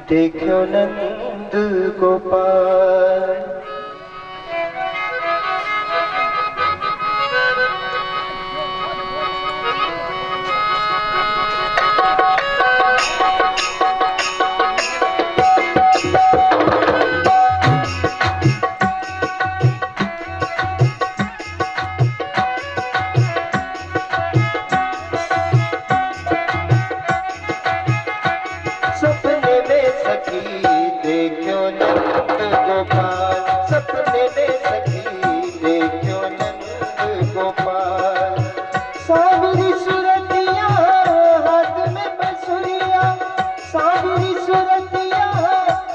देखो नंद गोपाल। सपने में सखी देखो नंद गोपाल, सपने में सखी देखो नंद गोपाल। सावरी सुरतिया हाथ में बंसुरिया, सावरी सुरतिया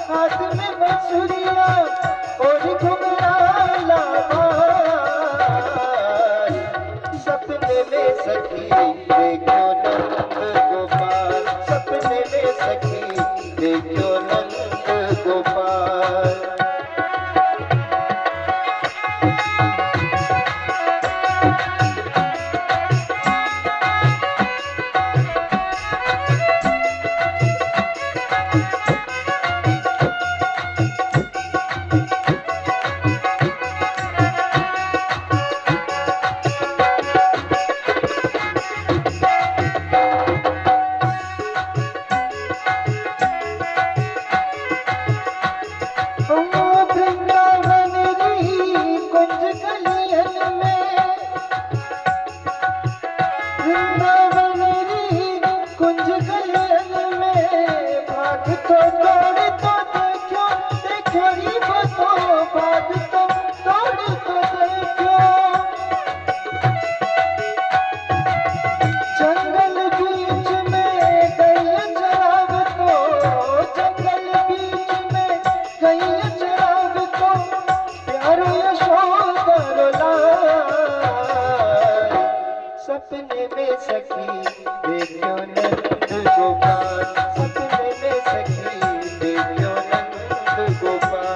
हाथ में बंसुरिया और घुंघराला बाल। सपने में सखी देखो नंद गोपाल, सपने में सखी देखो नंद गोपाल। सपने में सखी देखो नंद गोपाल, सपने में सखी देखो नंद गोपाल।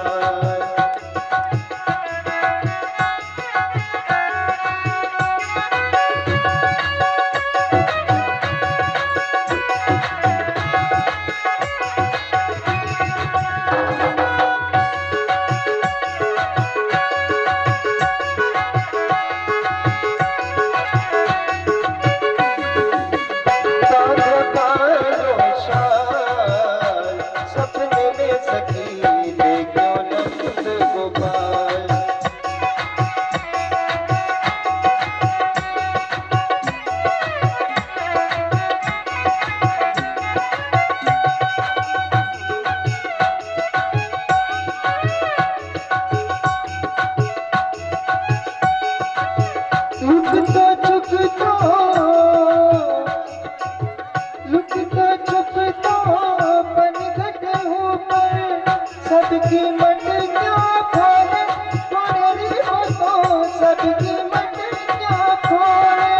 सबकी मन क्या खोले थोड़ी बसो, सबकी मन क्या खोले।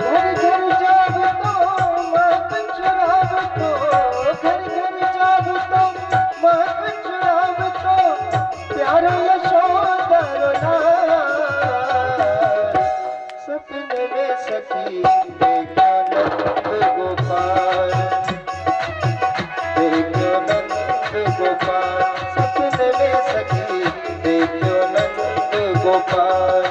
घर घर जाब तो माखन चुराब तो, घर घर जाब तो माखन चुराब तो प्यार यशोदा रोला। सपने में सखी देखो नंद गोपाल, देखो नंद गोपाल, सपने में सखी देखो नंद गोपाल।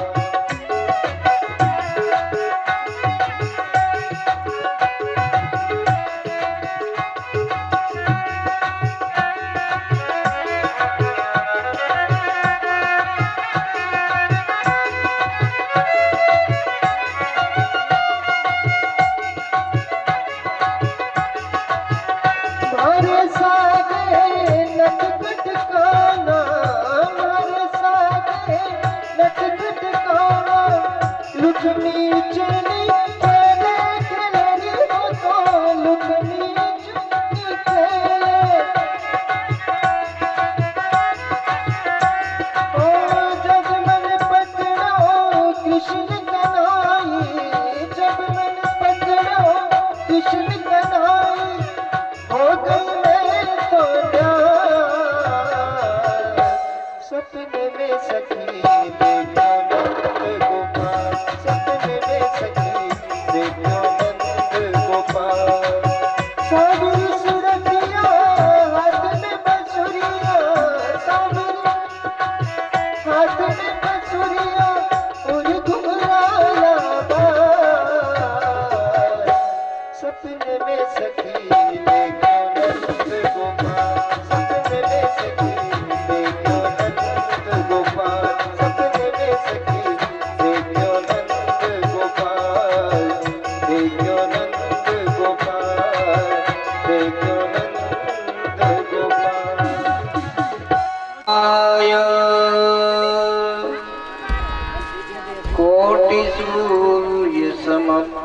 सपने में सखी देखो नंद गोपाल, सपने में सखी देखो नंद गोपाल। सावरी सुरतिया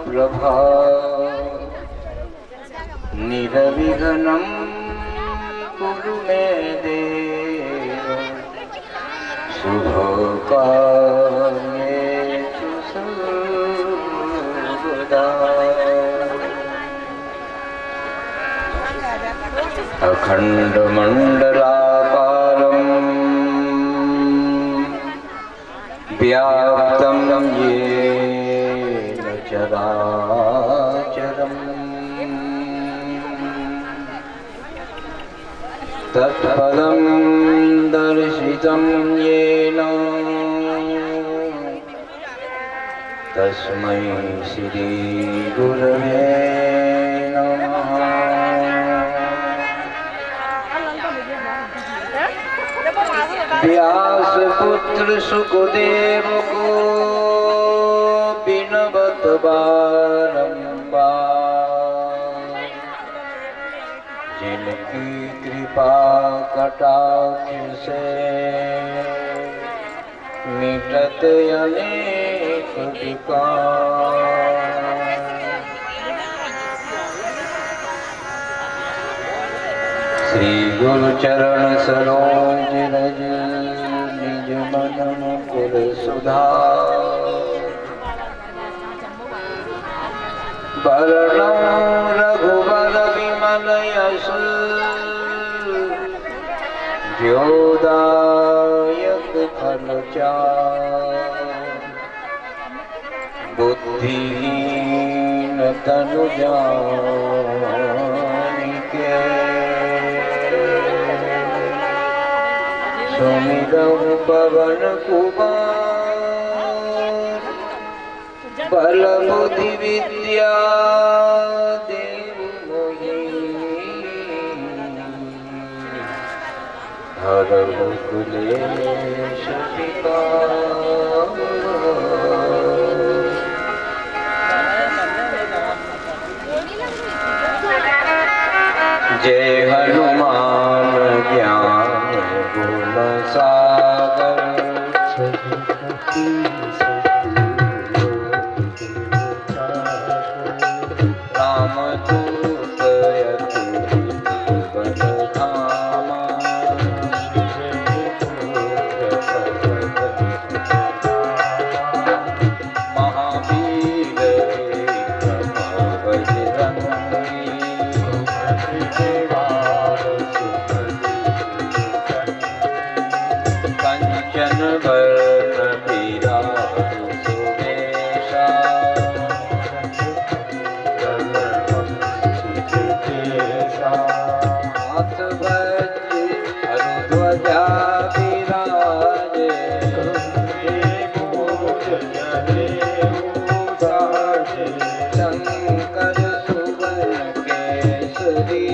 प्रभा निरविघ्नं कुरु मे देव शुभकार्येषु सर्वदा। अखण्डमण्डलाकारं व्याप्तं येन चराचरम् तत्पदं दर्शितं येन तस्मै श्री गुरवे नमः। व्यासपुत्र सुखदेव को बिनवत बारंबार, जिनकी कृपा कटाक्ष से मिटत अनेक विकार। श्री गुरु चरण सरोज रज निज मन मुकुर सुधार। वरणं रघुवर विमल यश ज्योदायक फलचार। बुद्धिहीन तनु जानिके सुमिरौ पवन कुमार। बल बुद्धि विद्या देव मोहि हरहु क्लेश विकार। जय हनुमान ज्ञान गुण सागर। रामदूत अति बल धामा। महावीर विक्रम बजरंगी। कंचन वरण विराज सुवेशा। हाथ वज्र ध्वजा विराजे। शंकर सुवन केसरी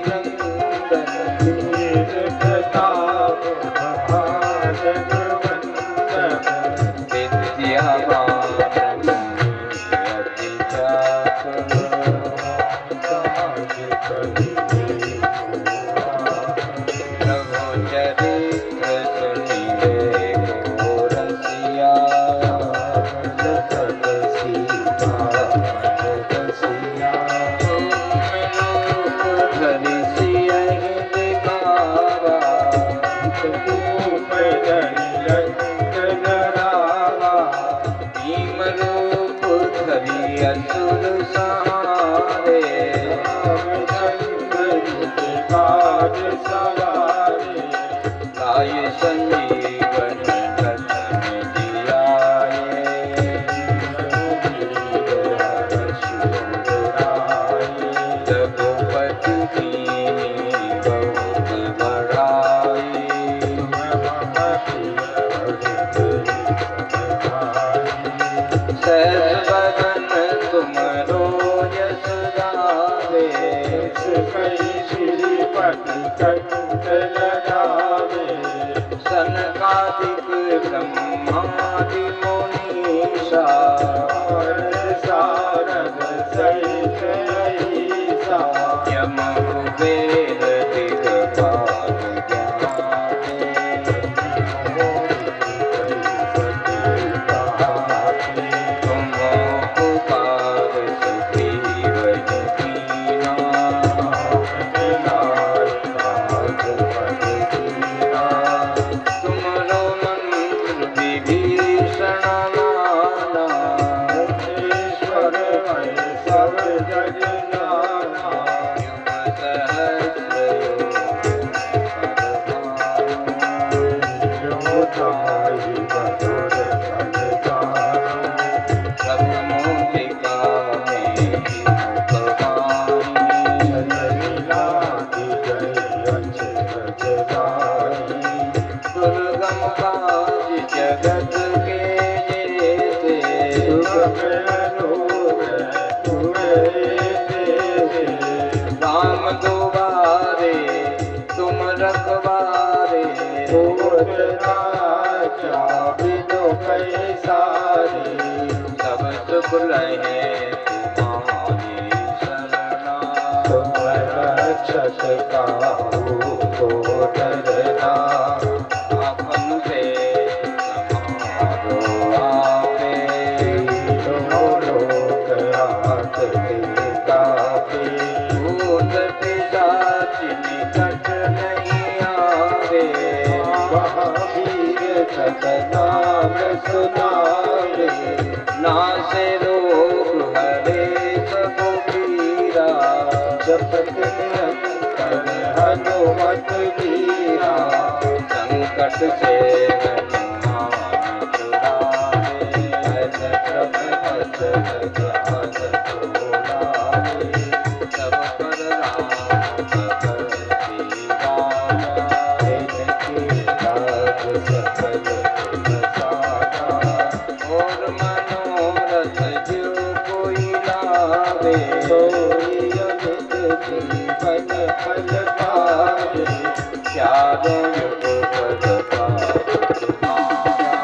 नंदन। विद्यावान अति चातुर। रघुचरित्र सुनिए को रसिया। रूप धरि सियहि दिखावा। भीम रूप धरि असुर सहारे। लाय संजीवन लखन जियाए। रघुपति कीन्ही बहुत बड़ाई। सहस बदन तुमरो यश गावे। सनकादिक ब्रह्मादि मुनीसा। यम कुबेर दिगपाल ज्ञाते। तुम पुकार गाई मधुर फल गाई सब मूलिका में मुखवाणी लीला की जय अचरज गाई दुर्गम काज जगत के जेते राम दुबारे तुम रखवारे बिनो कैसारे सब सुख रहे तुम्हारी शरणा तुम रक्षक काहू को डरना अपन से समारो आपे लोक हाथ देतापे भूत पिशाच निकट नहीं आवे महावीर सतनाम सुनावे नासे रोग हरे सब पीरा जपत निरंतर हनुमत वीरा संकट से हनुमान छुड़ावे प्रभ वचन ध्यान सुनावे सब पर राम भगति गाया इनके राज सकल गुण सारा और मनोरथ जो कोई लावे सोई अमित जीवन फल पावे चारों युग पद पावे तुम्हारा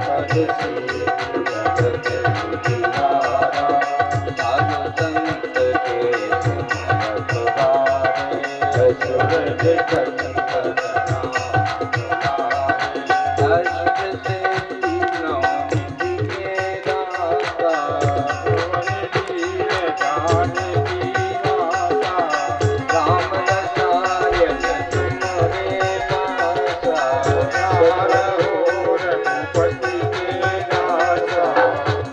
पद से जगत उजियारा साधु संत के तुम रखवारे असुर कंचन राम दुलारे अष्ट सिद्धि नौ निधि के दाता राम रसायन तुम्हारे पासा रघुपति के नासा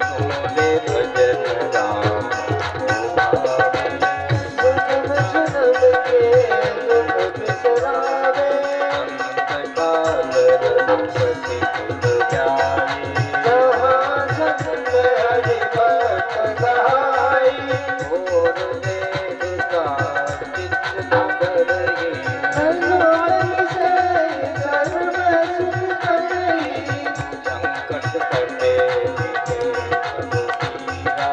तुम्हारे भजन राम जन्म के दुख बिसरावे अनंत काल रघुपति कुल जाई जहाँ जन्म हरि भक्त गाई और देवता चित्त न डरहि हनुमान से सर्व सुख करई संकट कटे मिटे रघुबीरा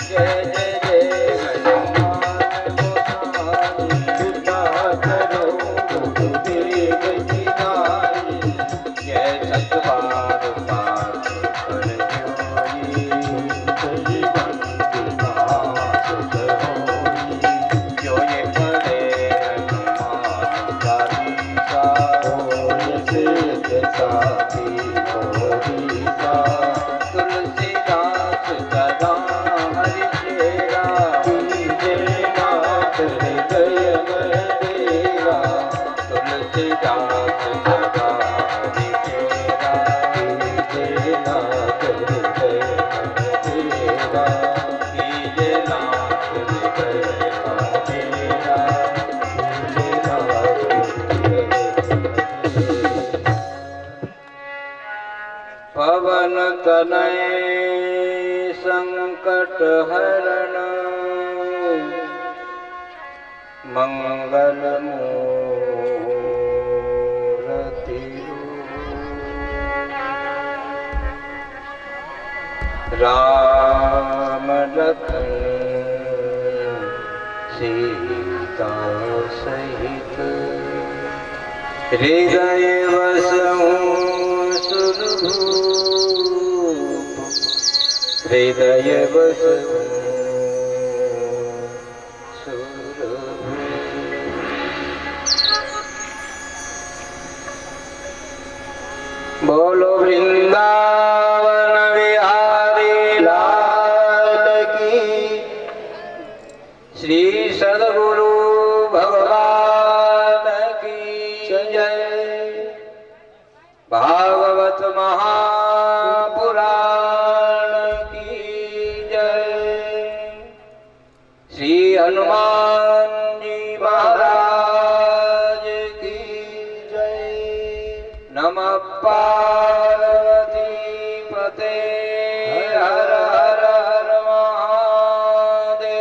जय जय जय हनुमान गोसाई कृपा करो गुरुदेव की नाई जय सतबार पाठ कर जोई जो ये पढ़े हनुमान चालीसा तुलसीदास सदा हरि चेरा तुलसीदास सदा हरि चेरा कीजे नाथ हृदय मेरा पवन तनय संकट हरण मंगल मूर्ति राम लखन सीता सहित हृदय वसऊं सुरभूप हृदय वसऊं सुरभूप। बोलो वृंदावन विहारी लाल की श्री सद्गुरु भगवान की जय। भागवत महापुराण की जय। पार्वती पते हर हर हर महादेव।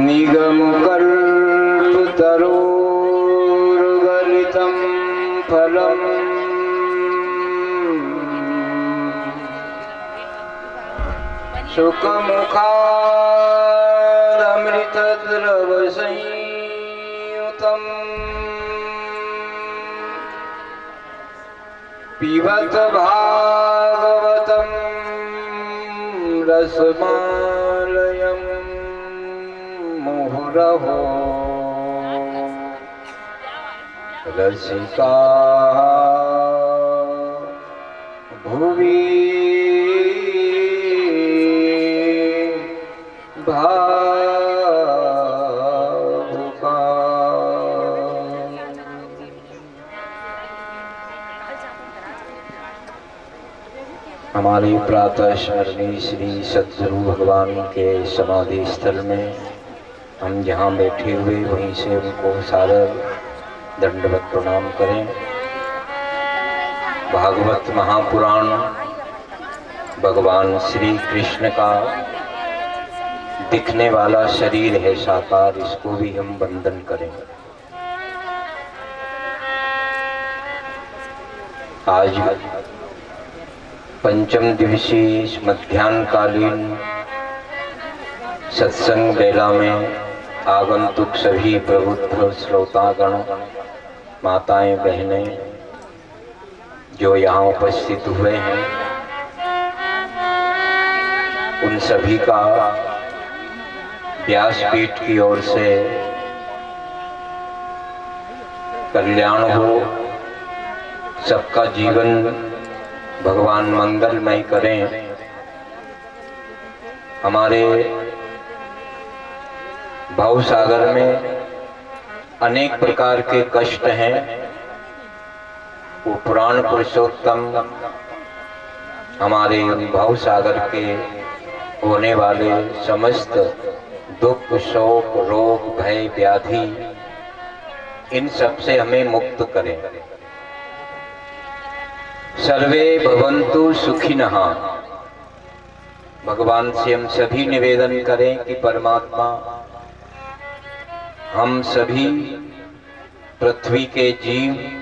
निगम कल्पतरोर्गलितं फलम् सुखमुखादमृतद्रवसंयुतम् पिबत भागवतं रसमालयम् मुहुरहो रसिका भुवि भावुका। हमारे प्रातः स्मरणीय श्री सद्गुरु भगवान के समाधि स्थल में हम जहाँ बैठे हुए वहीं से उनको सादर दंडवत प्रणाम करें। भागवत महापुराण भगवान श्री कृष्ण का दिखने वाला शरीर है साकार, इसको भी हम वंदन करें। आज पंचम दिवसीय मध्याह्नकालीन सत्संग बेला में आगंतुक सभी प्रबुद्ध श्रोतागण, माताएं, बहनें जो यहाँ उपस्थित हुए हैं, उन सभी का व्यासपीठ की ओर से कल्याण हो, सबका जीवन भगवान मंगलमय करें। हमारे भव सागर में अनेक प्रकार के कष्ट हैं, वो पुराण पुरुषोत्तम हमारे भव सागर के होने वाले समस्त दुख, शोक, रोग, भय, व्याधि, इन सब से हमें मुक्त करें। सर्वे भवन्तु सुखिनः। भगवान से हम सभी निवेदन करें कि परमात्मा हम सभी पृथ्वी के जीव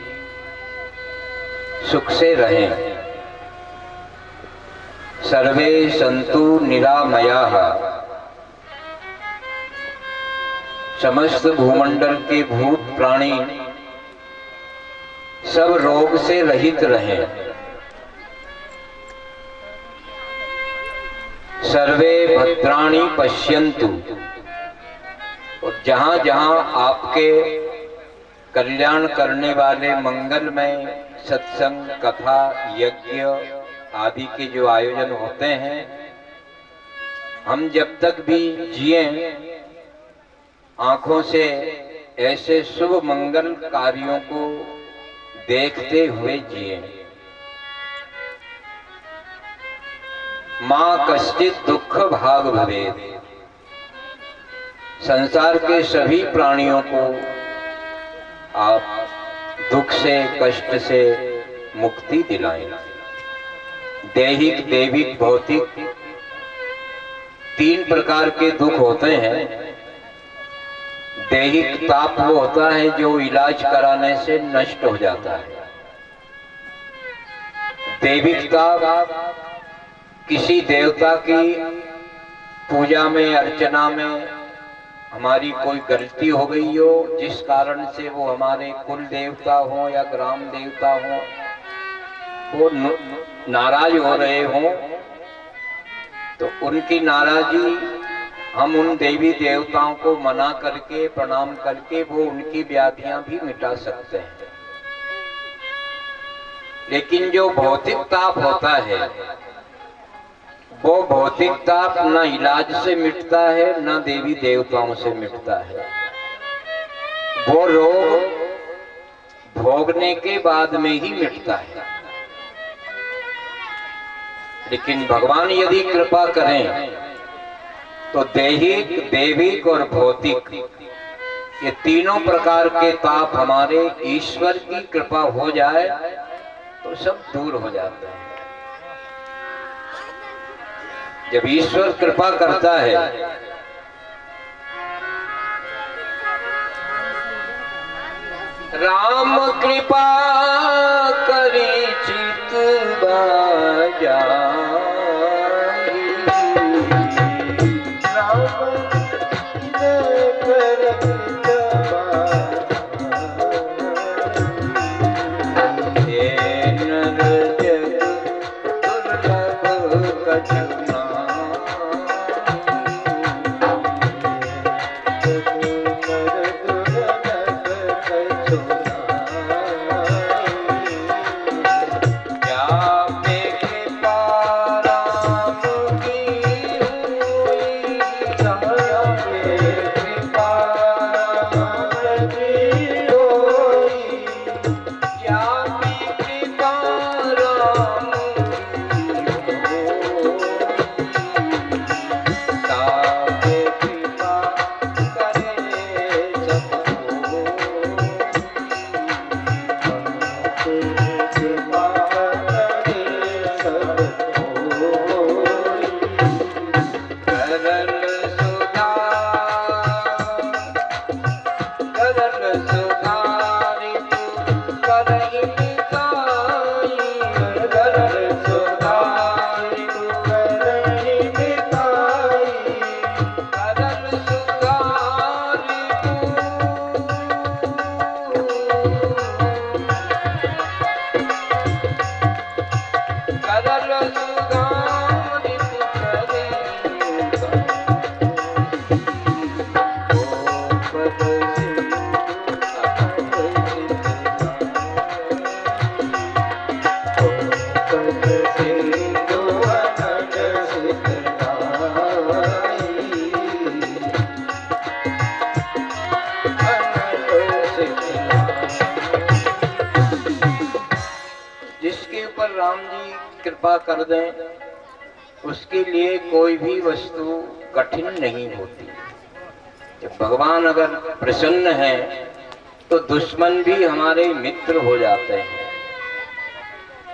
सुख से रहें। सर्वे सन्तु निरामयाः। समस्त भूमंडल के भूत प्राणी सब रोग से रहित रहें। सर्वे भद्राणि पश्यन्तु। और जहां जहां आपके कल्याण करने वाले मंगलमय सत्संग, कथा, यज्ञ आदि के जो आयोजन होते हैं, हम जब तक भी जिए आंखों से ऐसे शुभ मंगल कार्यों को देखते हुए जिए। मां कश्चित दुख भाग भवेत्। संसार के सभी प्राणियों को आप दुख से, कष्ट से मुक्ति दिलाएं। दैहिक, दैविक, भौतिक तीन प्रकार के दुख होते हैं। दैहिक ताप वो होता है जो इलाज कराने से नष्ट हो जाता है। दैविक ताप किसी देवता की पूजा में, अर्चना में हमारी कोई गलती हो गई हो, जिस कारण से वो हमारे कुल देवता हो या ग्राम देवता हो, वो नाराज हो रहे हों, तो उनकी नाराजी हम उन देवी देवताओं को मना करके, प्रणाम करके वो उनकी व्याधियां भी मिटा सकते हैं। लेकिन जो भौतिक ताप होता है, वो भौतिक ताप न इलाज से मिटता है, न देवी देवताओं से मिटता है। वो रोग भोगने के बाद में ही मिटता है। लेकिन भगवान यदि कृपा करें तो दैहिक, दैविक और भौतिक ये तीनों प्रकार के ताप हमारे ईश्वर की कृपा हो जाए तो सब दूर हो जाते हैं। जब ईश्वर कृपा करता है राम कृपा करी चित बाजाई, कृपा कर दें उसके लिए कोई भी वस्तु कठिन नहीं होती। जब भगवान अगर प्रसन्न है तो दुश्मन भी हमारे मित्र हो जाते हैं।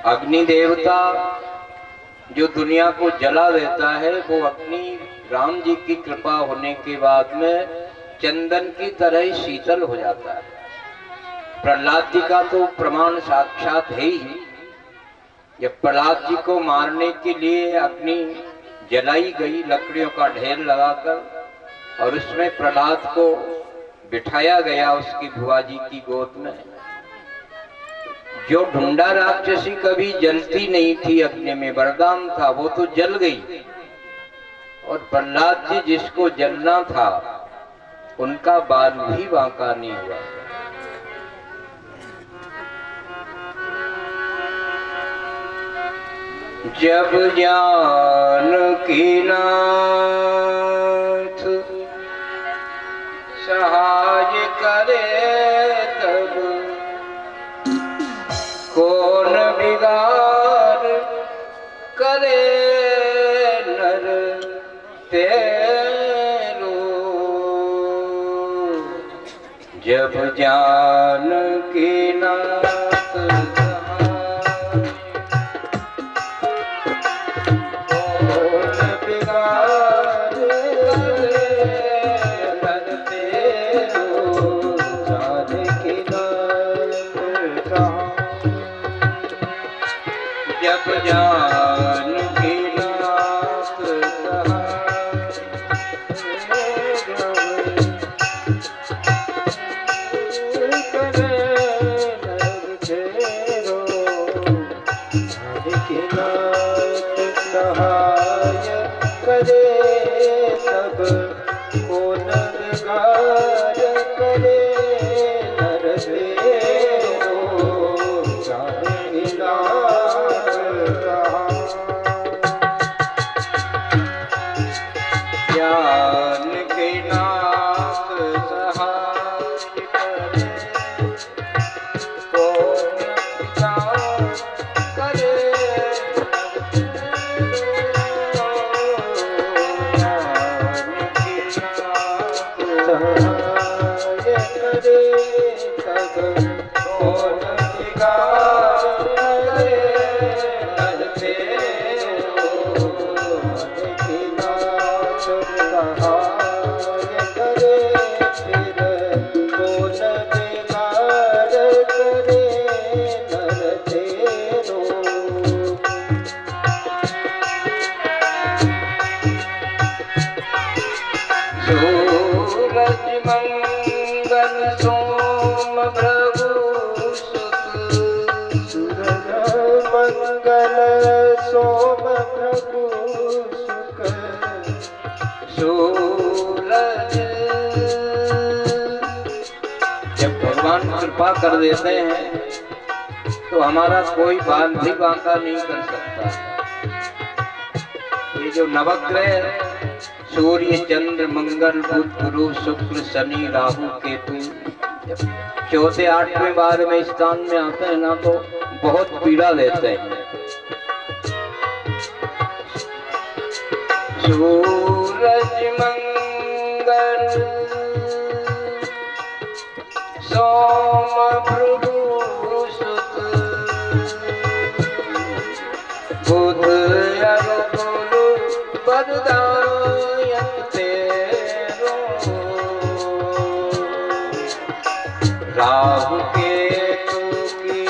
अग्नि देवता जो दुनिया को जला देता है वो अपनी राम जी की कृपा होने के बाद में चंदन की तरह ही शीतल हो जाता है। प्रहलाद जी का तो प्रमाण साक्षात है ही। जब प्रहलाद जी को मारने के लिए अग्नि जलाई गई लकड़ियों का ढेर लगाकर और उसमें प्रहलाद को बिठाया गया उसकी बुआ जी की गोद में, जो ढूंढा राक्षसी कभी जलती नहीं थी अग्नि में, वरदान था, वो तो जल गई। और प्रहलाद जी जिसको जलना था उनका बाल भी बांका नहीं हुआ। जब जानकी नाथ सहाय करे तब कौन बिगाड़ करे नर तेरो। जब जानकी नाथ सहाय करे तब कौन बिगाड़े नर तेरो नाथ सहाय करे फिर कौन बिगाड़ करे नर तेरो सूरज मंगल सोम प्रभु सुत सूरज मंगल सोम प्रभु सुख सूरज। जब भगवान कृपा कर देते हैं तो हमारा कोई बाल भी बांका नहीं कर सकता। ये जो नवग्रह सूर्य चंद्र मंगल बुध गुरु शुक्र शनि राहु केतु चौथे आठवें बार में स्थान में आते हैं ना तो बहुत पीड़ा देते हैं। सूरज मंगल सोम प्रभु सुत बुध अरु गुरु वरदायक तेरो राहु केतु की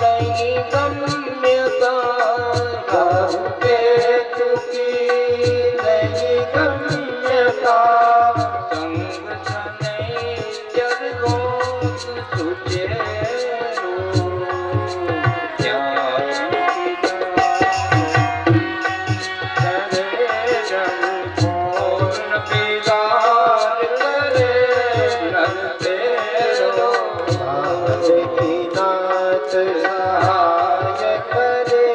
नहीं गम्यता राहु केतु की नहीं गम्यता संग सनई जग गोत सुचेरो ज्ञान पूर्ण बिगाड़ करे नर तेरो नाथ सहाय करे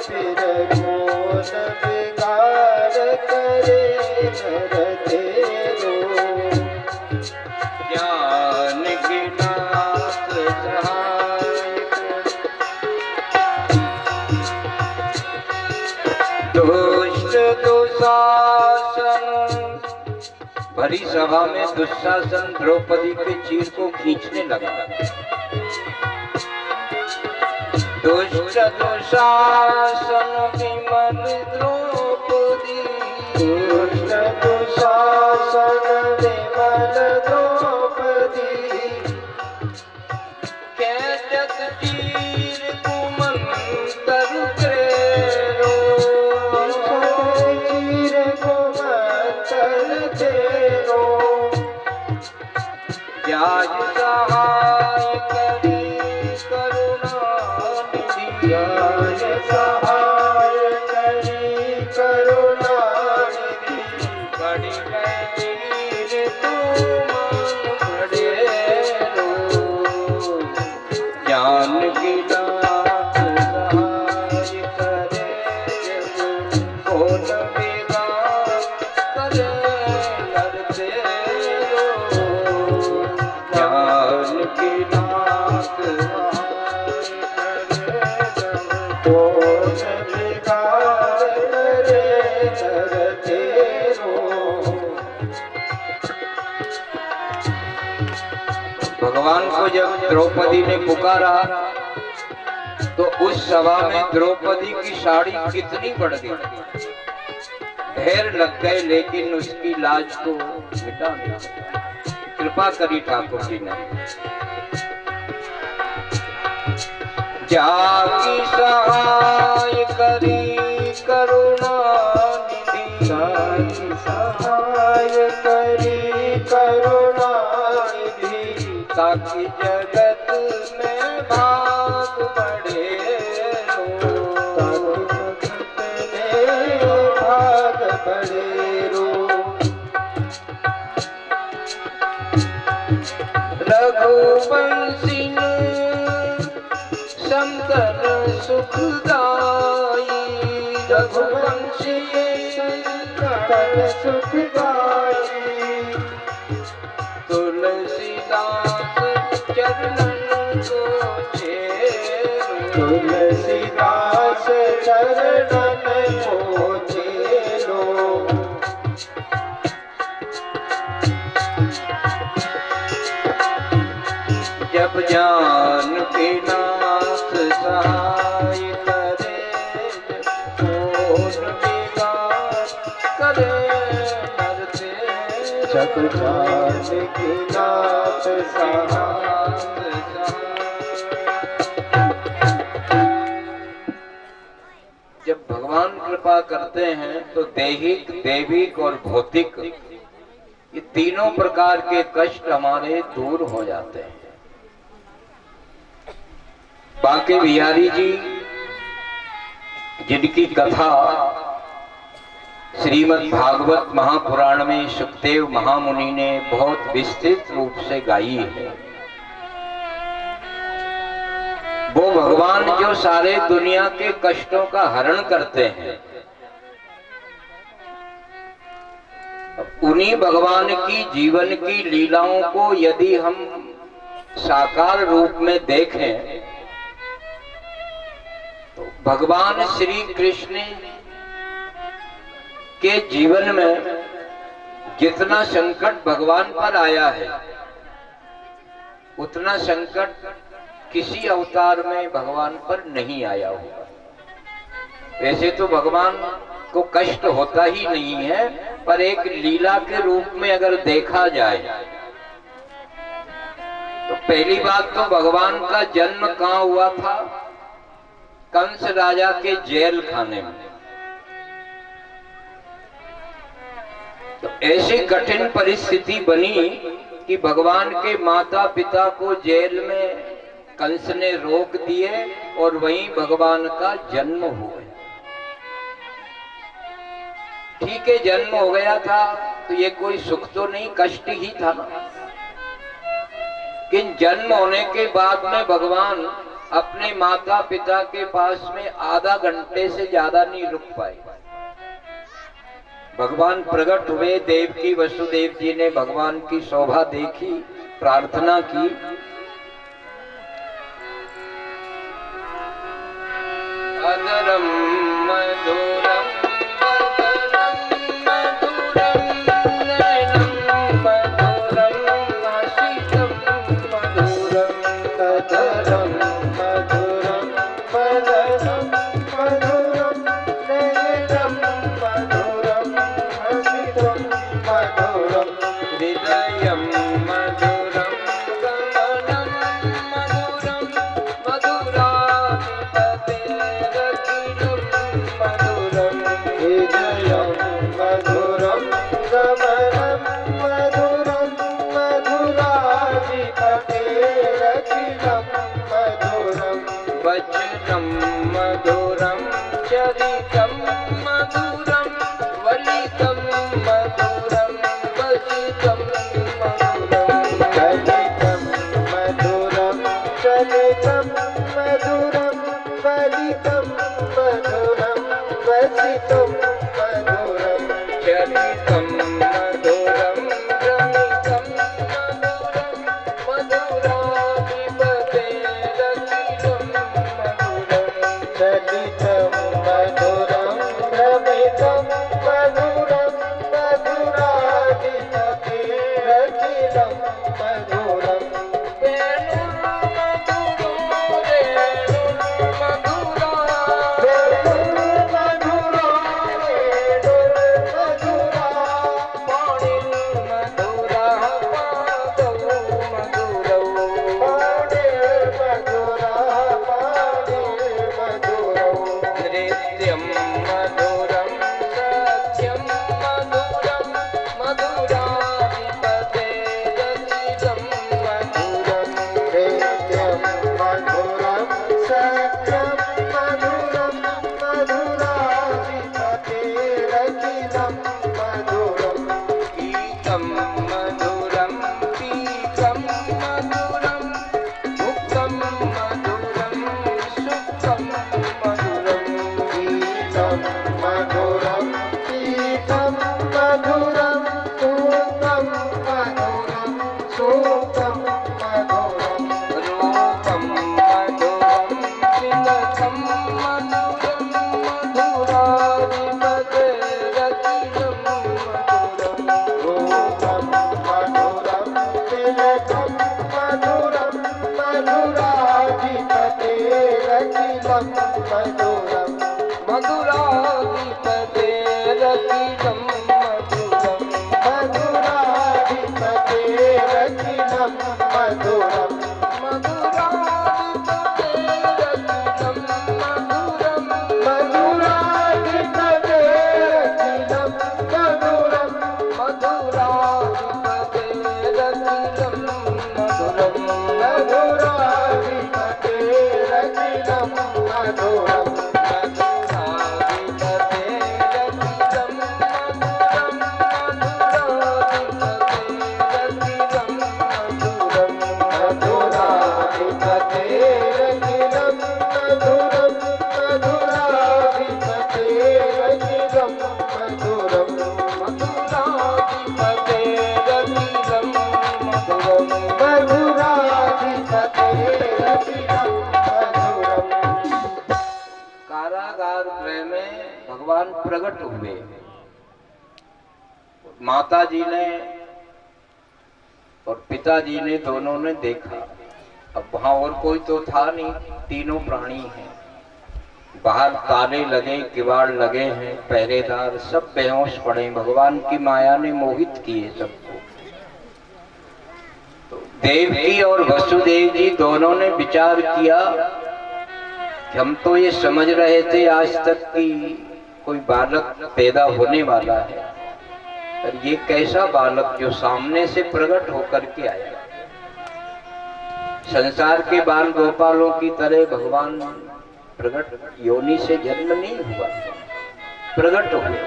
फिर कौन बिगाड़ करे नर तेरो ज्ञान के नाथ सहाय दुष्ट दुशासन। भरी सभा में दुशासन द्रौपदी के चीर को खींचने लगा। दुष्ट दुशासन विमल द्रौपदी दुष्ट दुशासन विमल द्रौपदी कैचत चीर कुमंतर प्रेरो चीर कुमंतर तेरो ब्याज सहाय करी करुणा निधि ज्ञान सहाय करी करुणा निधि बड़ी चीर तुमन बड़ेरो ज्ञान की नाथ सहाय करे कौन बिगाड़ करे नर तेरो ज्ञान की नाथ कौन बिगाड़ करे नर तेरो भगवान को जब द्रौपदी ने पुकारा तो उस सभा में द्रौपदी की साड़ी कितनी बढ़ गई। ढेर लग गए लेकिन उसकी लाज को मिटा नहीं सका। कृपा करी ठाकुर जी ने। जाकी सहाय करी करुणा निधि जाकी सहाय करी करुणा निधि ताकि जगत में भाग बढ़े भाग बड़े रो रघुवंशी संतन सुखदाई रघुवंशी संतन सुखदाई तुलसीदास चरणन को छेड़ो तुलसीदास चरणन करे नरते जग जानकी नाथ सहाय। जब भगवान कृपा करते हैं तो दैहिक, दैविक और भौतिक ये तीनों प्रकार के कष्ट हमारे दूर हो जाते हैं। बांके बिहारी जी जिनकी कथा श्रीमद् भागवत महापुराण में सुखदेव महामुनि ने बहुत विस्तृत रूप से गाई है, वो भगवान जो सारे दुनिया के कष्टों का हरण करते हैं, उन्हीं भगवान की जीवन की लीलाओं को यदि हम साकार रूप में देखें तो भगवान श्री कृष्ण के जीवन में जितना संकट भगवान पर आया है उतना संकट किसी अवतार में भगवान पर नहीं आया होगा। वैसे तो भगवान को कष्ट होता ही नहीं है, पर एक लीला के रूप में अगर देखा जाए तो पहली बात तो भगवान का जन्म कहाँ हुआ था? कंस राजा के जेल खाने में। तो ऐसी कठिन परिस्थिति बनी कि भगवान के माता पिता को जेल में कंस ने रोक दिए और वहीं भगवान का जन्म हुआ। ठीक है, जन्म हो गया था तो ये कोई सुख तो नहीं, कष्ट ही था ना। लेकिन जन्म होने के बाद में भगवान अपने माता पिता के पास में आधा घंटे से ज्यादा नहीं रुक पाए। भगवान प्रकट हुए, देवकी वसुदेव जी ने भगवान की शोभा देखी, प्रार्थना की। अदरम मधुरम मधुराधिपते भगवान प्रकट हुए। माता जी ने और पिताजी ने दोनों ने देखा। अब वहां और कोई तो था नहीं, तीनों प्राणी हैं। बाहर ताले लगे, किवाड़ लगे हैं, पहरेदार सब बेहोश पड़े। भगवान की माया ने मोहित किए सबको। तो देवकी और वसुदेव जी दोनों ने विचार किया कि हम तो ये समझ रहे थे आज तक कि कोई बालक पैदा होने वाला है, पर ये कैसा बालक जो सामने से प्रकट होकर के आया। संसार के बाल गोपालों की तरह भगवान प्रकट, योनि से जन्म नहीं हुआ, प्रकट हो गया।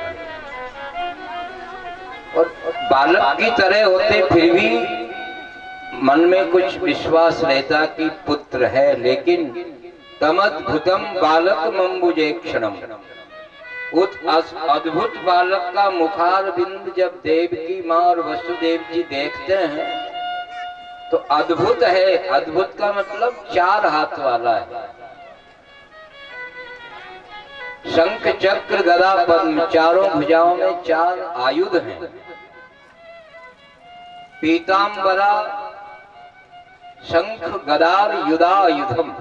और बालक की तरह होते फिर भी मन में कुछ विश्वास रहता कि पुत्र है, लेकिन तमद्भुतम बालक मंबुजे क्षणम, उस अद्भुत बालक का मुखार बिंद जब देवकी माँ और वसुदेव जी देखते हैं तो अद्भुत है। अद्भुत का मतलब 4 हाथ वाला है। शंख चक्र गदा पद्म, चारों भुजाओं में 4 आयुध हैं। पीतांबरा शंख गदार युधायुधम,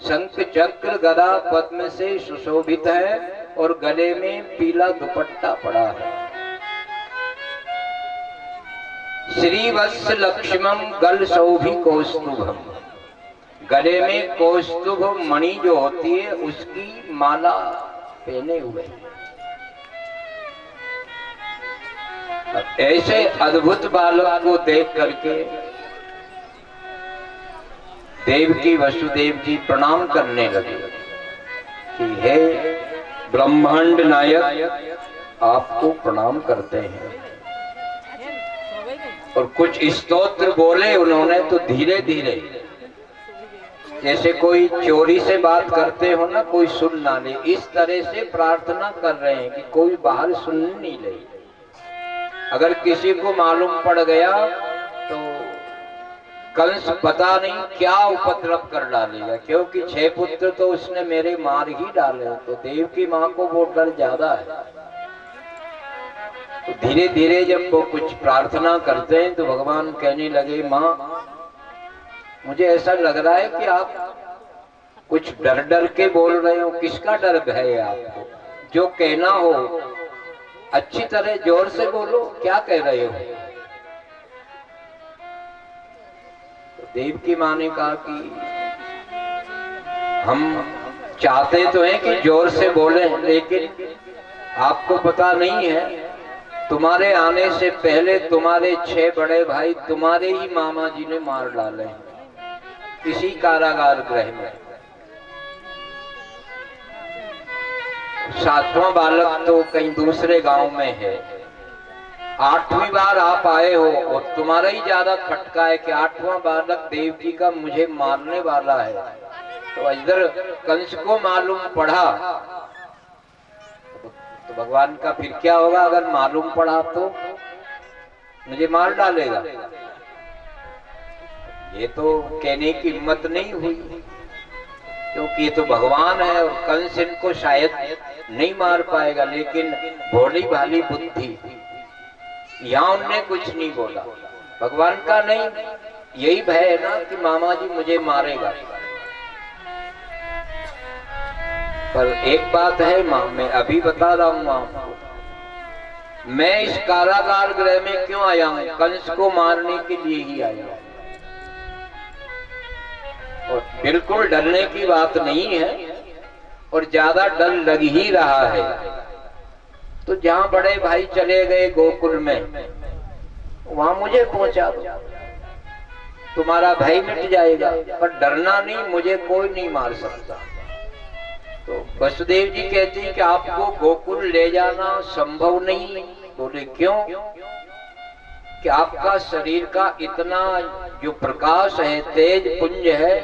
शंख चक्र गदा पद्म से सुशोभित है और गले में पीला दुपट्टा पड़ा है। श्रीवत्स लक्ष्मम गल शोभि कौस्तुभम, गले में कौस्तुभ मणि जो होती है उसकी माला पहने हुए। ऐसे अद्भुत बालक को देख करके देवकी वसुदेव जी प्रणाम करने लगे कि हे ब्रह्मांड नायक, आपको प्रणाम करते हैं। और कुछ स्तोत्र बोले उन्होंने तो धीरे धीरे, जैसे कोई चोरी से बात करते हो ना, कोई सुन ना ले, इस तरह से प्रार्थना कर रहे हैं कि कोई बाहर सुन नहीं ले। अगर किसी को मालूम पड़ गया तो कंस पता नहीं क्या उपद्रव कर डालेगा, क्योंकि 6 पुत्र तो उसने मेरे मार ही डाले। तो देव की माँ को वो डर ज्यादा है। तो धीरे धीरे जब वो कुछ प्रार्थना करते हैं तो भगवान कहने लगे, माँ मुझे ऐसा लग रहा है कि आप कुछ डर डर के बोल रहे हो। किसका डर है आपको? जो कहना हो अच्छी तरह जोर से बोलो, क्या कह रहे हो? तो देव की माँ ने कहा कि हम चाहते तो हैं कि जोर से बोले, लेकिन आपको पता नहीं है तुम्हारे आने से पहले तुम्हारे 6 बड़े भाई तुम्हारे ही मामा जी ने मार डाले इसी कारागार गृह में। 7वां बालक तो कहीं दूसरे गांव में है। 8वीं बार आप आए हो और तुम्हारा ही ज्यादा खटका है कि 8वां बालक देव जी का मुझे मारने वाला है। तो इधर कंस को मालूम पड़ा तो भगवान का फिर क्या होगा? अगर मालूम पड़ा तो मुझे मार डालेगा। ये तो कहने की हिम्मत नहीं हुई, क्योंकि ये तो भगवान है और कंस इनको शायद नहीं मार पाएगा। लेकिन भोली भाली बुद्धि, यहाँ उनने कुछ नहीं बोला। भगवान का नहीं, यही भय है ना कि मामा जी मुझे मारेगा। पर एक बात है माँ, मैं अभी बता रहा हूँ आपको, मैं इस कारागार गृह में क्यों आया हूँ? कंस को मारने के लिए ही आया हूँ। और बिल्कुल डरने की बात नहीं है और ज्यादा डर लग ही रहा है। तो जहाँ बड़े भाई चले गए गोकुल में, वहां मुझे पहुंचा दो, तुम्हारा भय मिट जाएगा। पर डरना नहीं, मुझे कोई नहीं मार सकता। तो वसुदेव जी कहते हैं कि आपको गोकुल ले जाना संभव नहीं। बोले क्यों? कि आपका शरीर का इतना जो प्रकाश है, तेज पुंज है,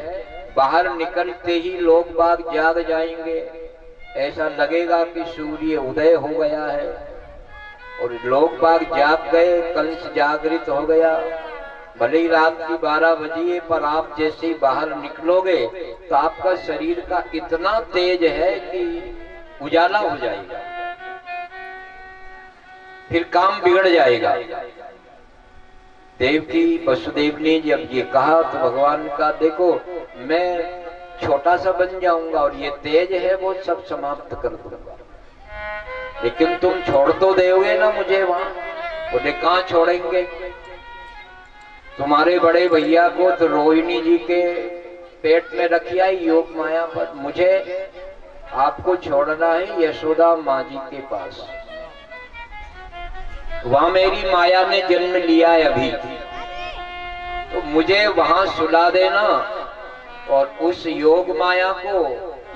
बाहर निकलते ही लोग बाग जाग जाएंगे। ऐसा लगेगा कि सूर्य उदय हो गया है और लोग बाग जाग गए, कंस जागृत हो गया। भले ही रात की 12 बजी, पर आप जैसे बाहर निकलोगे तो आपका शरीर का इतना तेज है कि उजाला हो जाएगा, फिर काम बिगड़ जाएगा। देवकी वसुदेव ने जब ये कहा तो भगवान का देखो मैं छोटा सा बन जाऊंगा और ये तेज है वो सब समाप्त कर दूंगा, लेकिन तुम छोड़ तो दोगे ना मुझे वहां। बोले कहां छोड़ेंगे, तुम्हारे बड़े भैया को तो रोहिणी जी के पेट में रखिया योग माया पर, मुझे आपको छोड़ना है यशोदा माँ जी के पास। वहां मेरी माया ने जन्म लिया है अभी, तो मुझे वहां सुला देना और उस योग माया को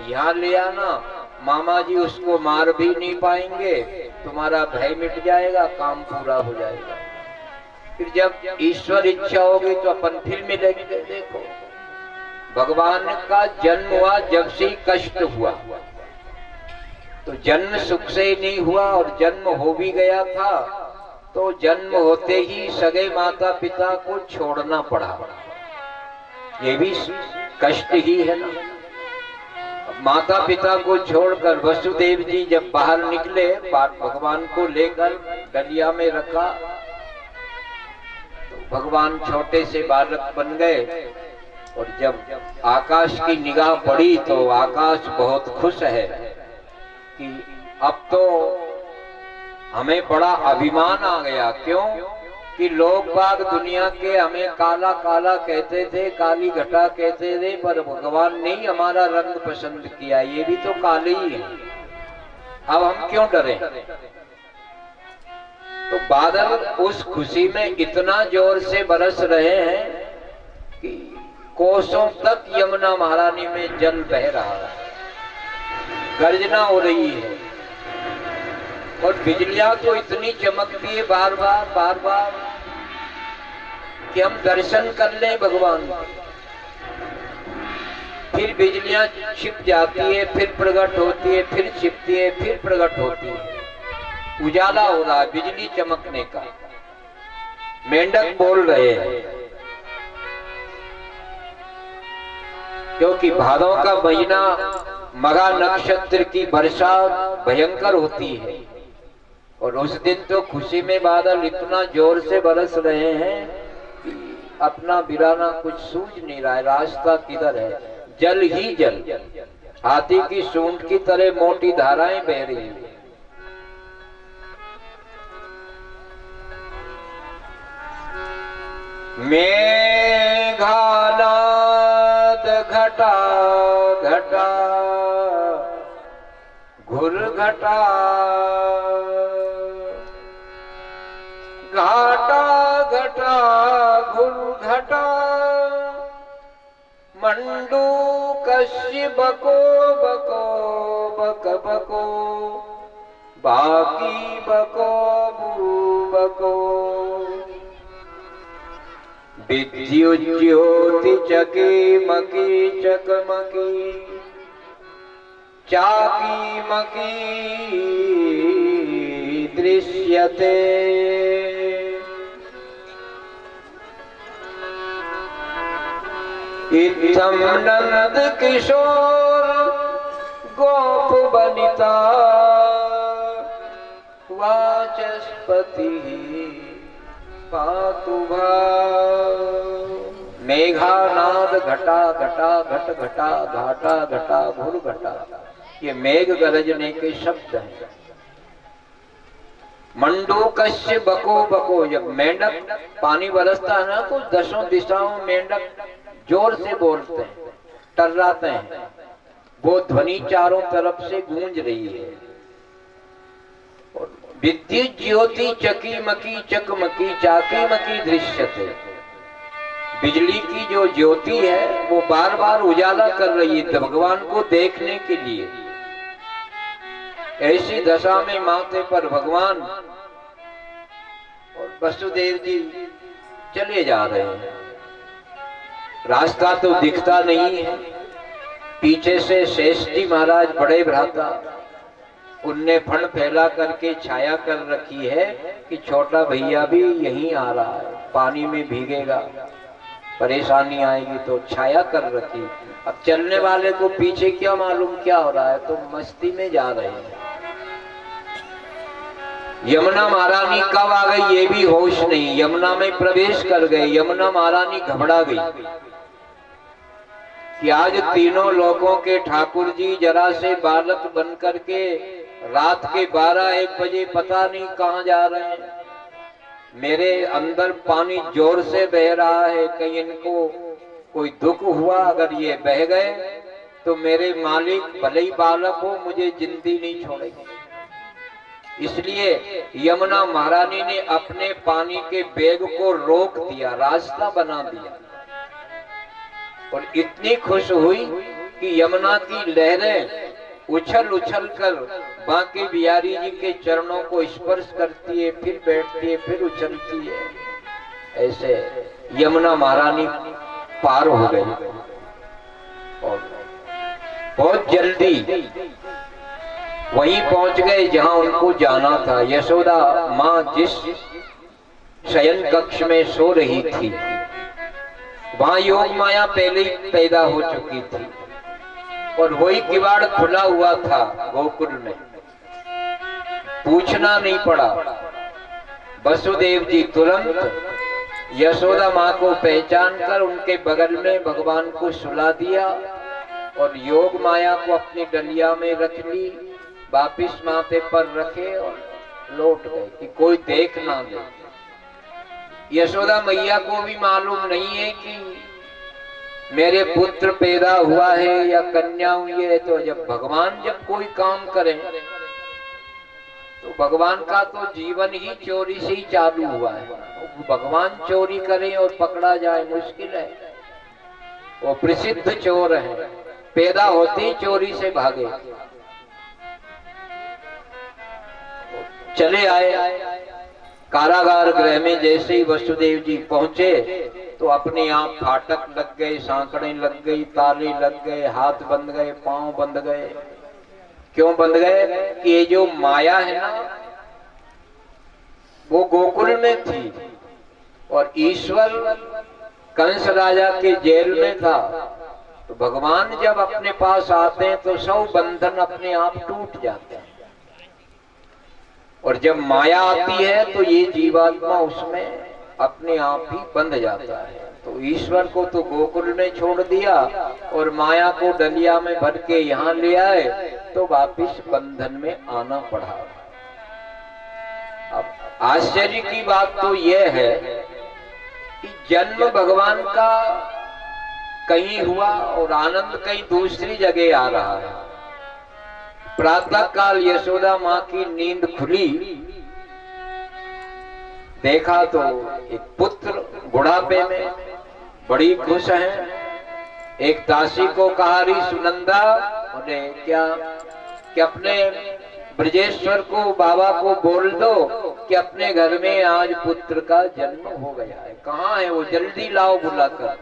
यहाँ ले आना। मामा जी उसको मार भी नहीं पाएंगे, तुम्हारा भय मिट जाएगा, काम पूरा हो जाएगा। फिर जब ईश्वर इच्छा होगी तो अपन फिर मिलेंगे। देखो भगवान का जन्म हुआ जब से कष्ट हुआ, तो जन्म सुख से नहीं हुआ, और जन्म हो भी गया था तो जन्म होते ही सगे माता पिता को छोड़ना पड़ा। ये भी कष्ट ही है ना। माता पिता को छोड़कर वसुदेव जी जब बाहर निकले, भगवान को लेकर डलिया में रखा, तो भगवान छोटे से बालक बन गए। और जब आकाश की निगाह पड़ी तो आकाश बहुत खुश है कि अब तो हमें बड़ा अभिमान आ गया। क्यों कि लोग बाग दुनिया के हमें काला काला कहते थे, काली घटा कहते थे, पर भगवान ने ही हमारा रंग पसंद किया, ये भी तो काले ही है, अब हम क्यों डरे। तो बादल उस खुशी में इतना जोर से बरस रहे हैं कि कोसों तक यमुना महारानी में जल बह रहा है, गर्जना हो रही है, और बिजलियां तो इतनी चमकती है बार बार कि हम दर्शन कर लें भगवान। फिर बिजलियां छिप जाती है, फिर प्रकट होती है, फिर छिपती है, फिर प्रकट होती है। उजाला हो रहा है बिजली चमकने का। मेंढक बोल रहे हैं क्योंकि भादों का महीना मघा नक्षत्र की वर्षा भयंकर होती है, और उस दिन तो खुशी में बादल इतना जोर से बरस रहे हैं कि अपना बिराना कुछ सूझ नहीं रहा है, रास्ता किधर है, जल ही जल, हाथी की सूंड की तरह मोटी धाराएं बह रही हैं। मेघानाद घटा घटा घुर घटा घाटा घटा घुर घटा मंडू कश्य बको बको बक बको बाकी बको बू बको विद्युत ज्योति चकी मकी चकमकी चाकी मकी दृश्यते। इत्थं नंद किशोर गोप बनिता वाचस्पति पातु भाव। मेघानाद घटा घटा घट घटा घाटा घटा घुर घटा, ये मेघ गरजने के शब्द हैं। मंडूकस्य बको बको, जब मेंढक पानी बरसता है ना तो दसों दिशाओं मेंढक जोर से बोलते हैं, टर्राते हैं, वो ध्वनि चारों तरफ से गूंज रही है। विद्युत ज्योति चकी मकी चकमकी चाकी मकी दृश्यते, बिजली की जो ज्योति है वो बार बार उजाला कर रही है भगवान को देखने के लिए। ऐसी दशा में माथे पर भगवान और वसुदेव जी चले जा रहे हैं। रास्ता तो दिखता नहीं है, पीछे से शेषजी महाराज बड़े भ्राता, उनने फण फैला करके छाया कर रखी है कि छोटा भैया भी यहीं आ रहा है, पानी में भीगेगा। परेशानी आएगी तो छाया कर रखी। अब चलने वाले को पीछे क्या मालूम क्या हो रहा है, तो मस्ती में जा रहे हैं। यमुना महारानी कब आ गई ये भी होश नहीं, यमुना में प्रवेश कर गए। यमुना महारानी घबरा गई कि आज तीनों लोगों के ठाकुर जी जरा से बालक बन करके रात के 12-1 बजे पता नहीं कहां जा रहे हैं। मेरे अंदर पानी जोर से बह रहा है, कहीं इनको कोई दुख हुआ, अगर ये बह गए तो मेरे मालिक भले ही बालक हो मुझे जिंदगी नहीं छोड़ेंगे। इसलिए यमुना महारानी ने अपने पानी के बेग को रोक दिया, रास्ता बना दिया और इतनी खुश हुई कि यमुना की लहरें उछल उछल कर बांके बिहारी जी के चरणों को स्पर्श करती है, फिर बैठती है, फिर उछलती है। ऐसे यमुना महारानी पार हो गई और बहुत जल्दी वहीं पहुंच गए जहां उनको जाना था। यशोदा माँ जिस शयन कक्ष में सो रही थी वहां योग माया पहले ही पैदा हो चुकी थी और वही किवाड़ खुला हुआ था गोकुल में। पूछना नहीं पड़ा, वसुदेव जी तुरंत यशोदा माँ को पहचान कर उनके बगल में भगवान को सुला दिया और योग माया को अपनी डलिया में रख ली, वापिस माथे पर रखे और लौट गए कि कोई देख ना दे। यशोदा मैया को भी मालूम नहीं है कि मेरे पुत्र पैदा हुआ है या कन्या हुई है। तो जब भगवान जब कोई काम करे तो भगवान का तो जीवन ही चोरी से ही चालू हुआ है। भगवान चोरी करे और पकड़ा जाए मुश्किल है। वो प्रसिद्ध चोर है, पैदा होते ही चोरी से भागे। चले आए कारागार गृह में। जैसे ही वसुदेव जी पहुंचे तो अपने आप फाटक लग गए, सांकड़े लग गई, ताले लग गए, हाथ बंध गए, पांव बंध गए। क्यों बंध गए कि ये जो माया है ना वो गोकुल में थी और ईश्वर कंस राजा के जेल में था। तो भगवान जब अपने पास आते हैं तो सब बंधन अपने आप टूट जाते हैं और जब माया आती है तो ये जीवात्मा उसमें अपने आप ही बंध जाता है। तो ईश्वर को तो गोकुल में छोड़ दिया और माया को डलिया में भर के यहाँ ले आए तो वापिस बंधन में आना पड़ा। अब आश्चर्य की बात तो यह है कि जन्म भगवान का कहीं हुआ और आनंद कहीं दूसरी जगह आ रहा है। प्रातः काल यशोदा माँ की नींद खुली, देखा तो एक पुत्र बुढ़ापे में बड़ी खुश है। एक दासी को कहा रही सुनंदा उन्हें क्या कि अपने ब्रजेश्वर को बाबा को बोल दो कि अपने घर में आज पुत्र का जन्म हो गया है। कहाँ है वो, जल्दी लाओ बुलाकर।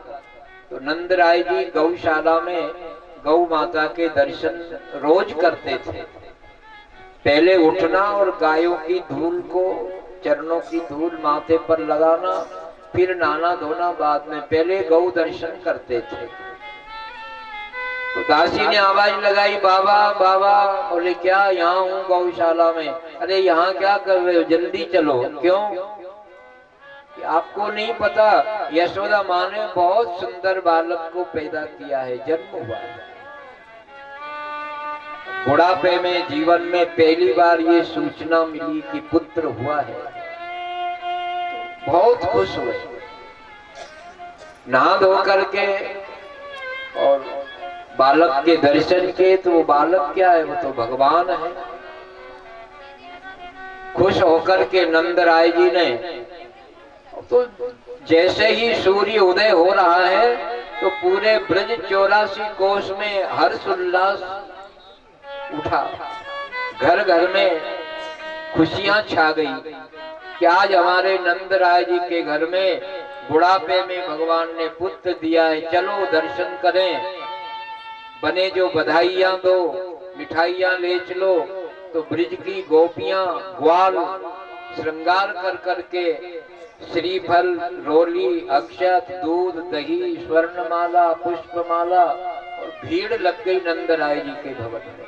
तो नंद राय जी गौशाला में गौ माता के दर्शन रोज करते थे। पहले उठना और गायों की धूल को, चरणों की धूल माथे पर लगाना, फिर नहाना धोना बाद में, पहले गौ दर्शन करते थे। तो दासी ने आवाज लगाई, बाबा बाबा। बोले क्या, यहाँ हूँ गौशाला में। अरे यहाँ क्या कर रहे हो, जल्दी चलो। क्यों? आपको नहीं पता यशोदा माँ ने बहुत सुंदर बालक को पैदा किया है, जन्म हुआ है। बुढ़ापे में जीवन में पहली बार ये सूचना मिली कि पुत्र हुआ है। बहुत खुश हुए, नहा धो करके और बालक के दर्शन के। तो वो बालक क्या है, वो तो भगवान है। खुश होकर के नंद राय जी ने, तो जैसे ही सूर्य उदय हो रहा है तो पूरे ब्रज 84 कोस में हर्ष उल्लास उठा। घर घर में खुशियां छा गई कि आज हमारे नंद राय जी के घर में बुढ़ापे में भगवान ने पुत्र दिया है, चलो दर्शन करें। बने जो बधाइयां दो, मिठाइयां ले चलो। तो ब्रिज की गोपियां, ग्वाल श्रृंगार कर करके श्रीफल, रोली, अक्षत, दूध, दही, स्वर्णमाला, पुष्पमाला और भीड़ लग गई नंदराय जी के भवन में।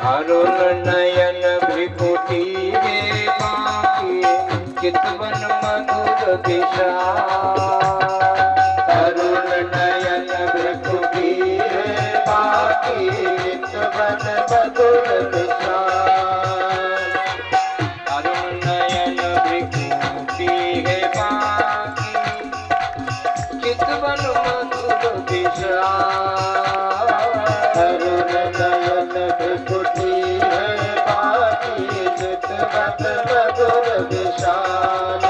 अरुण नयन भ्रिकुटी गे बाकी चितवन मधुर दिशा। अरुण नयन भ्रिकुटी गे बाकी चितवन मधुर दिशा। अरुण नयन भ्रिकुटी गे बाकी चितवन मधुर दिशा। अरुण नयन भ्रिकुटी है बाकी चितवन मधुर विशाल।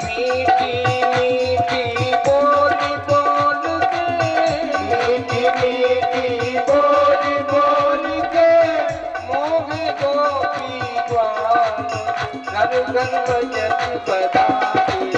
मीठी मीठी बोली बोल के मीठी मीठी बोली बोल के मोहे गोपी ग्वाल। घर घर बजत बदाई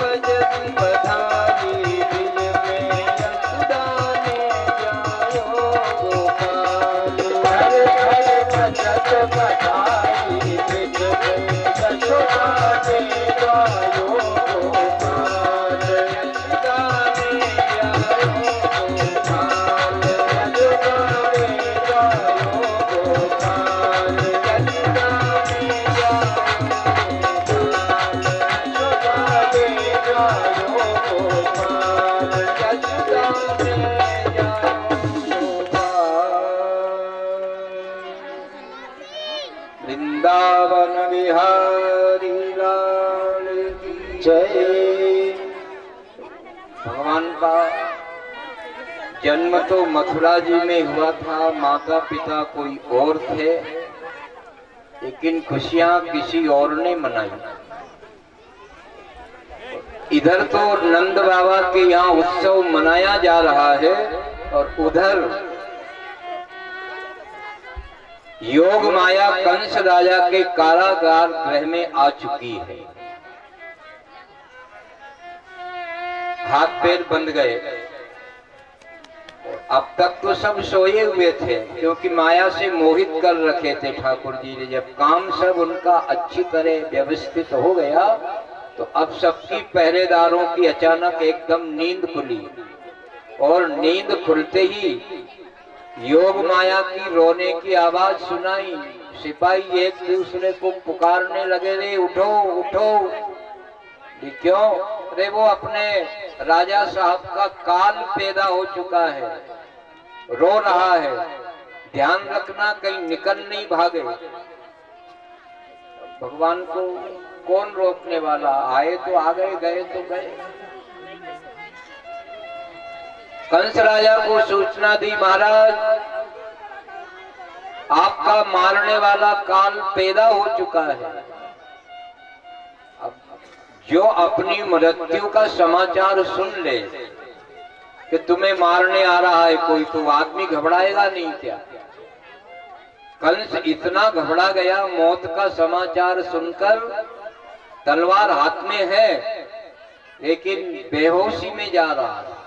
बजती बधाई दिल में यशोदा ने जायो गोपाल। घर घर बजत बधाई दिल में यशोदा ने जायो गोपाल। यशोदा ने जायो गोपाल। यशोदा ने जायो गोपाल। यशोदा ने वृंदावन बिहारी लाल की जय। भगवान का जन्म तो मथुरा जी में हुआ था, माता पिता कोई और थे, लेकिन खुशियां किसी और ने मनाई। इधर तो नंद बाबा के यहाँ उत्सव मनाया जा रहा है और उधर योग माया कंस राजा के कारागार गृह में आ चुकी है। हाथ पैर बंद गए। अब तक तो सब सोए हुए थे, क्योंकि माया से मोहित कर रखे थे ठाकुर जी ने। जब काम सब उनका अच्छी तरह व्यवस्थित हो गया तो अब सबकी पहरेदारों की अचानक एकदम नींद खुली, और नींद खुलते ही योग माया की रोने की आवाज सुनाई। सिपाही एक दूसरे को पुकारने लगे, रे उठो उठो। ये क्यों? अरे वो अपने राजा साहब का काल पैदा हो चुका है, रो रहा है, ध्यान रखना कहीं निकल नहीं भागे। भगवान को कौन रोकने वाला? आए तो आ गए, गए तो गए। कंस राजा को सूचना दी, महाराज आपका मारने वाला काल पैदा हो चुका है। अब जो अपनी मृत्यु का समाचार सुन ले कि तुम्हें मारने आ रहा है कोई, तो आदमी घबराएगा नहीं क्या? कंस इतना घबरा गया, मौत का समाचार सुनकर। तलवार हाथ में है लेकिन बेहोशी में जा रहा है।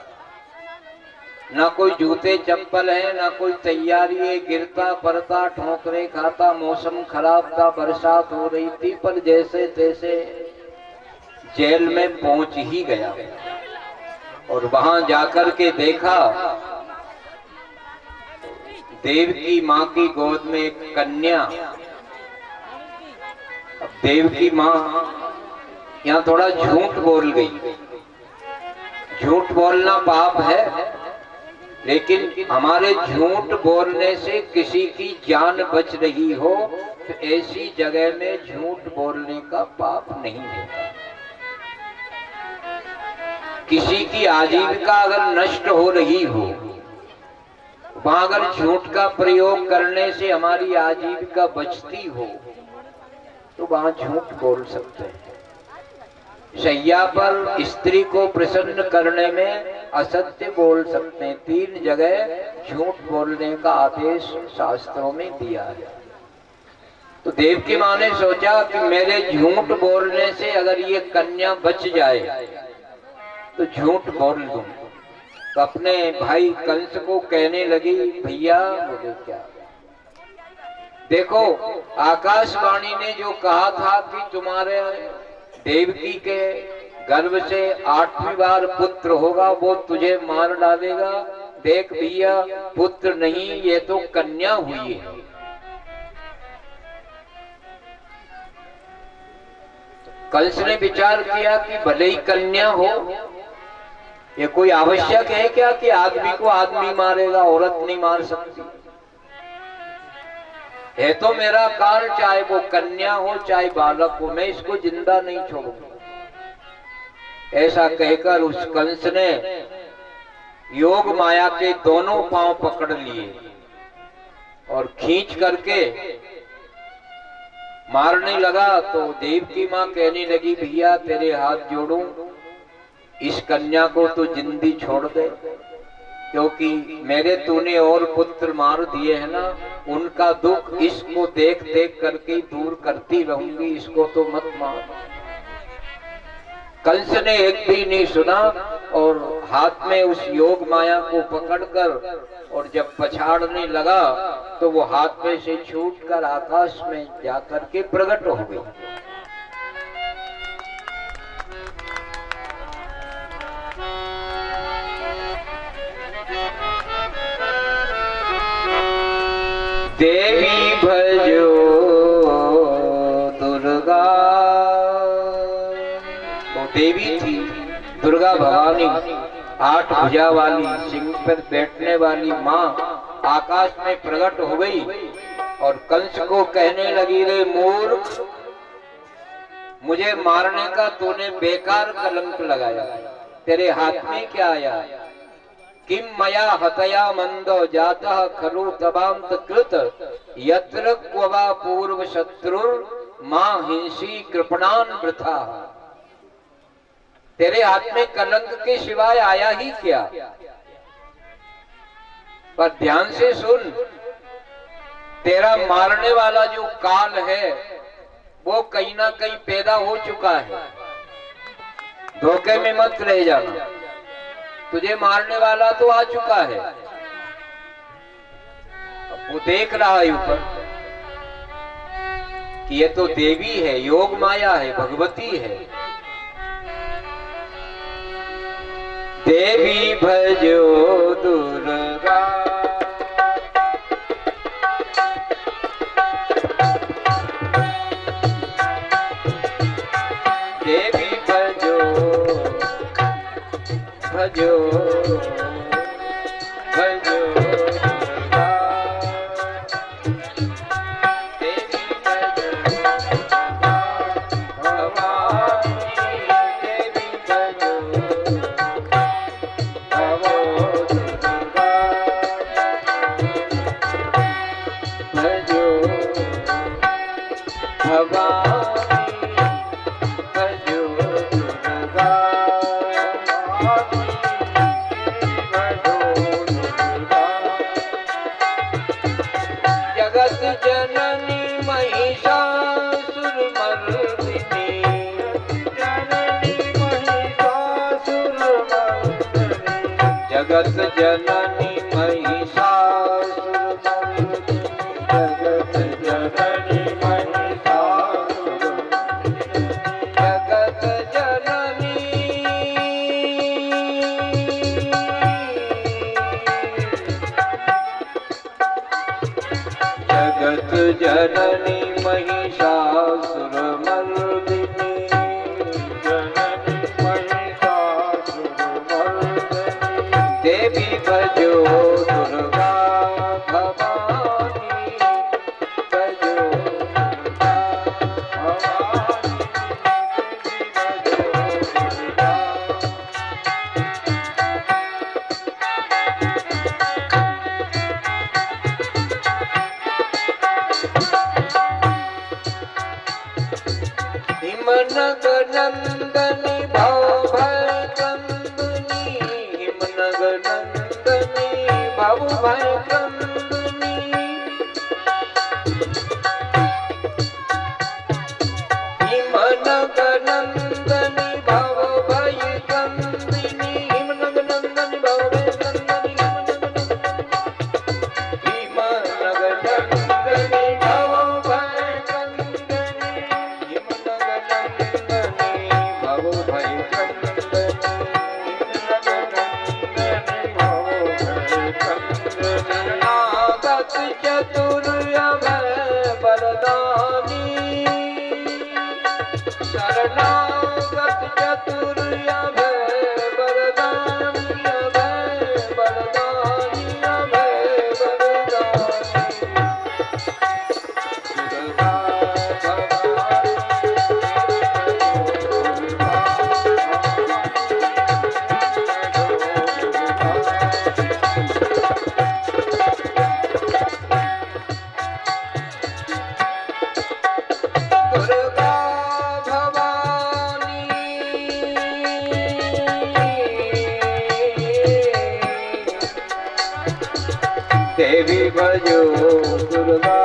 ना कोई जूते चप्पल है, ना कोई तैयारी है, गिरता पड़ता, ठोकरे खाता। मौसम खराब था, बरसात हो रही थी, पर जैसे तैसे जेल में पहुंच ही गया। और वहां जाकर के देखा, देव की माँ की गोद में एक कन्या। अब देव की माँ यहाँ थोड़ा झूठ बोल गई। झूठ बोलना पाप है, लेकिन हमारे झूठ बोलने से किसी की जान बच रही हो तो ऐसी जगह में झूठ बोलने का पाप नहीं होता। किसी की आजीविका अगर नष्ट हो रही हो, वहां अगर झूठ का प्रयोग करने से हमारी आजीविका बचती हो तो वहां झूठ बोल सकते हैं। शैया पर स्त्री को प्रसन्न करने में असत्य बोल सकते हैं। 3 जगह झूठ बोलने का आदेश शास्त्रों में दिया है। तो देव की माँ ने सोचा कि मेरे झूठ बोलने से अगर ये कन्या बच जाए तो झूठ बोल दूं। तो अपने भाई कंस को कहने लगी, भैया बोले क्या? देखो, आकाशवाणी ने जो कहा था कि तुम्हारे देवकी के गर्भ से 8वीं बार पुत्र होगा, वो तुझे मार डालेगा। देख भैया, पुत्र नहीं, ये तो कन्या हुई है। कंस ने विचार किया कि भले ही कन्या हो, ये कोई आवश्यक है क्या कि आदमी को आदमी मारेगा, औरत नहीं मार सकती? है तो मेरा काल, चाहे वो कन्या हो चाहे बालक हो, मैं इसको जिंदा नहीं छोड़ूंगा। ऐसा कहकर उस कंस ने योग माया के दोनों पांव पकड़ लिए और खींच करके मारने लगा। तो देव की माँ कहने लगी, भैया तेरे हाथ जोड़ूं, इस कन्या को तो जिंदी छोड़ दे, क्योंकि मेरे तूने और पुत्र मार दिए है ना, उनका दुख इसको देख देख करके दूर करती रहूंगी, इसको तो मत मार। कंस ने एक भी नहीं सुना और हाथ में उस योग माया को पकड़कर और जब पछाड़ने लगा तो वो हाथ में से छूटकर आकाश में जाकर के प्रकट हो गई। देवी भजो दुर्गा, वो देवी थी दुर्गा भवानी, 8 भुजा वाली, सिंह पर बैठने वाली माँ आकाश में प्रकट हो गई और कंस को कहने लगी, रे मूर्ख, मुझे मारने का तूने बेकार कलंक लगाया, तेरे हाथ में क्या आया? किम मया हतया मंदो जातः खलु तबांत कृत यत्र क्ववा पूर्व शत्रुर मां हिंसी कृपणान वृथा। तेरे हाथ में कलंक के सिवाय आया ही क्या? पर ध्यान से सुन, तेरा मारने वाला जो काल है वो कहीं ना कहीं पैदा हो चुका है, धोखे में मत रह जाना। तुझे मारने वाला तो आ चुका है, अब वो देख रहा है ऊपर कि ये तो देवी है, योग माया है, भगवती है। देवी भजो दुर्गा, देवी भजो भजो भजो दुर्गा, देवी भजो भवानी, देवी भजो भवो दुर्गा, भजो भवानी, भजो दुर्गा, जगत जननी महिषासुरमर्दिनी, जननी महिषासुरमर्दिनी, जगत जननी महिषासुरमर्दिनी, जगत जननी महिषासुरमर्दिनी, जगत जननी, जगत जननी महिषासुरमर्दिनी, जननी महिषासुरमर्दिनी, देवी भजो दुर्गा भवानी, भजो दुर्गा भवानी, देवी भजो दुर्गा। हिमनगर नंदनी भव भय कंदनी, हिमनगर नंदनी भव भय कंदनी, हिमनगर नंदनी भव भय कंदनी, हिमनगर नंदनी भव भय कंदनी, हिमनगर नंदनी भव भय कंदनी, हिमनगर नंदनी भव भय कंदनी, हिमनगर नंदनी भव भय कंदनी, नागत चतुर्भय वरदानी, शरणागत चतुर्भय वरदानी, अभय वरदानी, अभय वरदानी, दुर्गा भवानी, दुर्गा भवानी, देवी भजो दुर्गा।